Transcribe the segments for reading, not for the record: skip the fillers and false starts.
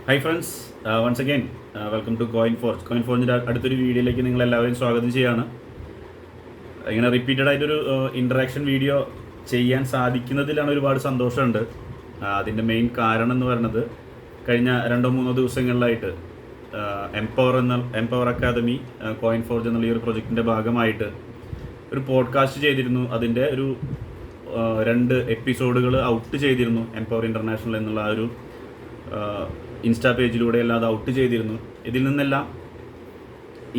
Hi friends, once again welcome to coin ഫോർജിൻ്റെ അടുത്തൊരു വീഡിയോയിലേക്ക് നിങ്ങളെല്ലാവരും സ്വാഗതം ചെയ്യാണ്. ഇങ്ങനെ റിപ്പീറ്റഡ് ആയിട്ടൊരു ഇൻട്രാക്ഷൻ വീഡിയോ ചെയ്യാൻ സാധിക്കുന്നതിലാണ് ഒരുപാട് സന്തോഷമുണ്ട്. അതിൻ്റെ മെയിൻ കാരണം എന്ന് പറയുന്നത് കഴിഞ്ഞ 2-3 ദിവസങ്ങളിലായിട്ട് എംപവർ അക്കാദമി കോയിൻ ഫോർജ് എന്നുള്ള ഈ ഒരു പ്രൊജക്റ്റിൻ്റെ ഭാഗമായിട്ട് ഒരു പോഡ്കാസ്റ്റ് ചെയ്തിരുന്നു. അതിൻ്റെ ഒരു 2 എപ്പിസോഡുകൾ ഔട്ട് ചെയ്തിരുന്നു. എംപവർ ഇൻ്റർനാഷണൽ എന്നുള്ള ആ ഒരു ഇൻസ്റ്റാ പേജിലൂടെ എല്ലാം അത് ഔട്ട് ചെയ്തിരുന്നു. ഇതിൽ നിന്നെല്ലാം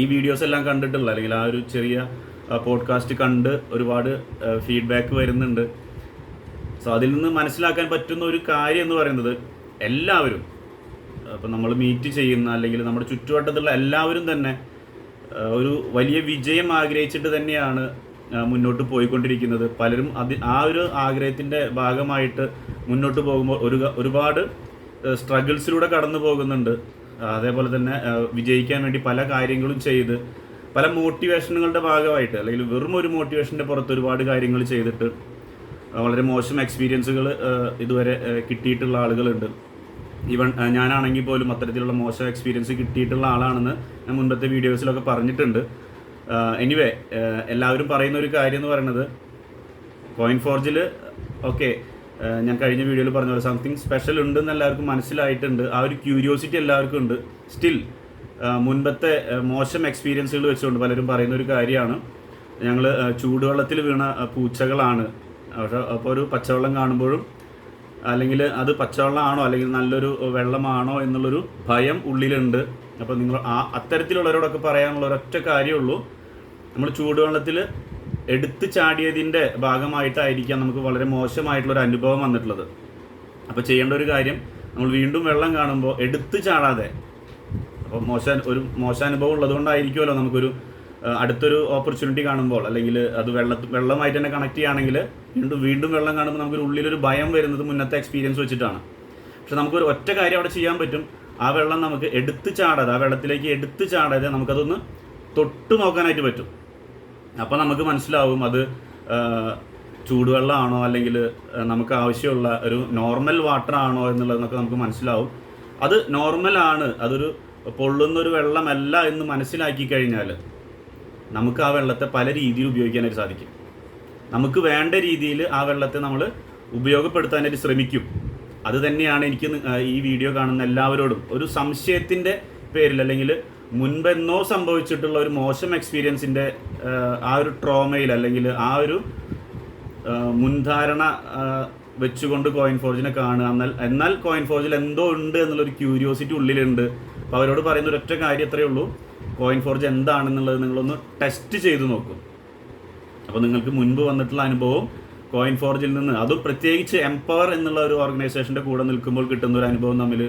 ഈ വീഡിയോസ് എല്ലാം കണ്ടിട്ടുള്ള അല്ലെങ്കിൽ ആ ഒരു ചെറിയ പോഡ്കാസ്റ്റ് കണ്ട് ഒരുപാട് ഫീഡ്ബാക്ക് വരുന്നുണ്ട്. സോ അതിൽ നിന്ന് മനസ്സിലാക്കാൻ പറ്റുന്ന ഒരു കാര്യം എന്ന് പറയുന്നത് എല്ലാവരും അപ്പോൾ നമ്മൾ മീറ്റ് ചെയ്യുന്ന അല്ലെങ്കിൽ നമ്മുടെ ചുറ്റുവട്ടത്തുള്ള എല്ലാവരും തന്നെ ഒരു വലിയ വിജയം ആഗ്രഹിച്ചിട്ട് തന്നെയാണ് മുന്നോട്ട് പോയിക്കൊണ്ടിരിക്കുന്നത്. പലരും ആ ഒരു ആഗ്രഹത്തിൻ്റെ ഭാഗമായിട്ട് മുന്നോട്ട് പോകുമ്പോൾ ഒരുപാട് സ്ട്രഗിൾസിലൂടെ കടന്നു പോകുന്നുണ്ട്. അതേപോലെ തന്നെ വിജയിക്കാൻ വേണ്ടി പല കാര്യങ്ങളും ചെയ്ത് പല മോട്ടിവേഷനുകളുടെ ഭാഗമായിട്ട് അല്ലെങ്കിൽ വെറും ഒരു മോട്ടിവേഷൻ്റെ പുറത്ത് ഒരുപാട് കാര്യങ്ങൾ ചെയ്തിട്ട് വളരെ മോശം എക്സ്പീരിയൻസുകൾ ഇതുവരെ കിട്ടിയിട്ടുള്ള ആളുകളുണ്ട്. ഈവൻ ഞാനാണെങ്കിൽ പോലും അത്തരത്തിലുള്ള മോശം എക്സ്പീരിയൻസ് കിട്ടിയിട്ടുള്ള ആളാണെന്ന് ഞാൻ മുൻപത്തെ വീഡിയോസിലൊക്കെ പറഞ്ഞിട്ടുണ്ട്. എനിവേ, എല്ലാവരും പറയുന്ന ഒരു കാര്യം എന്ന് പറയുന്നത് കോയിൻ ഫോർജിൽ ഓക്കെ, ഞാൻ കഴിഞ്ഞ വീഡിയോയിൽ പറഞ്ഞ പോലെ സംതിങ് സ്പെഷ്യൽ ഉണ്ടെന്ന് എല്ലാവർക്കും മനസ്സിലായിട്ടുണ്ട്. ആ ഒരു ക്യൂരിയോസിറ്റി എല്ലാവർക്കും ഉണ്ട്. സ്റ്റിൽ മുൻപത്തെ മോശം എക്സ്പീരിയൻസുകൾ വെച്ചുകൊണ്ട് പലരും പറയുന്ന ഒരു കാര്യമാണ്, ഞങ്ങൾ ചൂടുവെള്ളത്തിൽ വീണ പൂച്ചകളാണ്. അപ്പോൾ ഒരു പച്ചവെള്ളം കാണുമ്പോഴും അല്ലെങ്കിൽ അത് പച്ചവെള്ളമാണോ അല്ലെങ്കിൽ നല്ലൊരു വെള്ളമാണോ എന്നുള്ളൊരു ഭയം ഉള്ളിലുണ്ട്. അപ്പോൾ നിങ്ങൾ അത്തരത്തിലുള്ളവരോടൊക്കെ പറയാനുള്ള ഒരൊറ്റ കാര്യമുള്ളൂ, നമ്മൾ ചൂടുവെള്ളത്തിൽ എടുത്ത് ചാടിയതിൻ്റെ ഭാഗമായിട്ടായിരിക്കാം നമുക്ക് വളരെ മോശമായിട്ടുള്ളൊരു അനുഭവം വന്നിട്ടുള്ളത്. അപ്പോൾ ചെയ്യേണ്ട ഒരു കാര്യം, നമ്മൾ വീണ്ടും വെള്ളം കാണുമ്പോൾ എടുത്ത് ചാടാതെ, അപ്പോൾ മോശാനുഭവം ഉള്ളതുകൊണ്ടായിരിക്കുമല്ലോ നമുക്കൊരു അടുത്തൊരു ഓപ്പർച്യൂണിറ്റി കാണുമ്പോൾ അല്ലെങ്കിൽ അത് വെള്ളമായിട്ട് തന്നെ കണക്ട് ചെയ്യുകയാണെങ്കിൽ വീണ്ടും വെള്ളം കാണുമ്പോൾ നമുക്കൊരു ഉള്ളിലൊരു ഭയം വരുന്നത് മുന്നത്തെ എക്സ്പീരിയൻസ് വെച്ചിട്ടാണ്. പക്ഷെ നമുക്കൊരു ഒറ്റ കാര്യം അവിടെ ചെയ്യാൻ പറ്റും, ആ വെള്ളം നമുക്ക് എടുത്ത് ചാടാതെ, ആ വെള്ളത്തിലേക്ക് എടുത്ത് ചാടാതെ നമുക്കതൊന്ന് തൊട്ട് നോക്കാനായിട്ട് പറ്റും. അപ്പോൾ നമുക്ക് മനസ്സിലാവും അത് ചൂടുവെള്ളമാണോ അല്ലെങ്കിൽ നമുക്ക് ആവശ്യമുള്ള ഒരു നോർമൽ വാട്ടർ ആണോ എന്നുള്ളതെന്നൊക്കെ നമുക്ക് മനസ്സിലാവും. അത് നോർമലാണ്, അതൊരു പൊള്ളുന്നൊരു വെള്ളമല്ല എന്ന് മനസ്സിലാക്കി കഴിഞ്ഞാൽ നമുക്ക് ആ വെള്ളത്തെ പല രീതിയിൽ ഉപയോഗിക്കാനായിട്ട് സാധിക്കും. നമുക്ക് വേണ്ട രീതിയിൽ ആ വെള്ളത്തെ നമ്മൾ ഉപയോഗപ്പെടുത്താനായിട്ട് ശ്രമിക്കും. അത് തന്നെയാണ് എനിക്ക് ഈ വീഡിയോ കാണുന്ന എല്ലാവരോടും ഒരു സംശയത്തിൻ്റെ പേരിൽ അല്ലെങ്കിൽ മുൻപെന്നോ സംഭവിച്ചിട്ടുള്ള ഒരു മോശം എക്സ്പീരിയൻസിൻ്റെ ആ ഒരു ട്രോമയിൽ അല്ലെങ്കിൽ ആ ഒരു മുൻധാരണ വെച്ചുകൊണ്ട് കോയിൻ ഫോർജിനെ കാണുക. എന്നാൽ കോയിൻ ഫോർജിൽ എന്തോ ഉണ്ട് എന്നുള്ളൊരു ക്യൂരിയോസിറ്റി ഉള്ളിലുണ്ട്. അപ്പോൾ അവരോട് പറയുന്ന ഒരൊറ്റ കാര്യം അത്രയേ ഉള്ളൂ, കോയിൻ ഫോർജ് എന്താണെന്നുള്ളത് നിങ്ങളൊന്ന് ടെസ്റ്റ് ചെയ്ത് നോക്കും. അപ്പോൾ നിങ്ങൾക്ക് മുൻപ് വന്നിട്ടുള്ള അനുഭവം കോയിൻ ഫോർജിൽ നിന്ന്, അതും പ്രത്യേകിച്ച് എംപവർ എന്നുള്ള ഒരു ഓർഗനൈസേഷൻ്റെ കൂടെ നിൽക്കുമ്പോൾ കിട്ടുന്ന ഒരു അനുഭവം തമ്മിൽ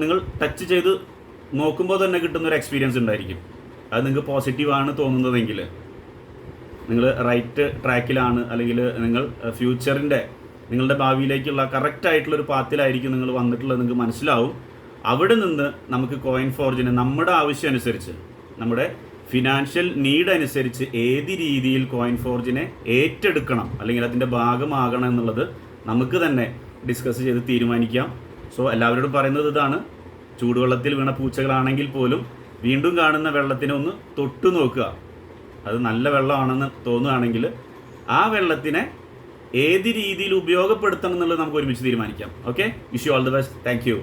നിങ്ങൾ ടച്ച് ചെയ്ത് നോക്കുമ്പോൾ തന്നെ കിട്ടുന്നൊരു എക്സ്പീരിയൻസ് ഉണ്ടായിരിക്കും. അത് നിങ്ങൾക്ക് പോസിറ്റീവാണ് തോന്നുന്നതെങ്കിൽ നിങ്ങൾ റൈറ്റ് ട്രാക്കിലാണ്, അല്ലെങ്കിൽ നിങ്ങൾ ഫ്യൂച്ചറിൻ്റെ നിങ്ങളുടെ ഭാവിയിലേക്കുള്ള കറക്റ്റായിട്ടുള്ളൊരു പാത്തിലായിരിക്കും നിങ്ങൾ വന്നിട്ടുള്ളത്, നിങ്ങൾക്ക് മനസ്സിലാവും. അവിടെ നിന്ന് നമുക്ക് കോയിൻ ഫോർജിനെ നമ്മുടെ ആവശ്യം അനുസരിച്ച്, നമ്മുടെ ഫിനാൻഷ്യൽ നീഡ് അനുസരിച്ച് ഏത് രീതിയിൽ കോയിൻ ഫോർജിനെ ഏറ്റെടുക്കണം അല്ലെങ്കിൽ അതിൻ്റെ ഭാഗമാകണം എന്നുള്ളത് നമുക്ക് തന്നെ ഡിസ്കസ് ചെയ്ത് തീരുമാനിക്കാം. സോ എല്ലാവരോടും പറയുന്നത് ഇതാണ്, ചൂടുവെള്ളത്തിൽ വീണ പൂച്ചകളാണെങ്കിൽ പോലും വീണ്ടും കാണുന്ന വെള്ളത്തിനെ ഒന്ന് തൊട്ടു നോക്കുക. അത് നല്ല വെള്ളമാണെന്ന് തോന്നുകയാണെങ്കിൽ ആ വെള്ളത്തിനെ ഏത് രീതിയിൽ ഉപയോഗപ്പെടുത്തണം എന്നുള്ളത് നമുക്ക് ഒരുമിച്ച് തീരുമാനിക്കാം. Okay, wish you all the best. Thank you.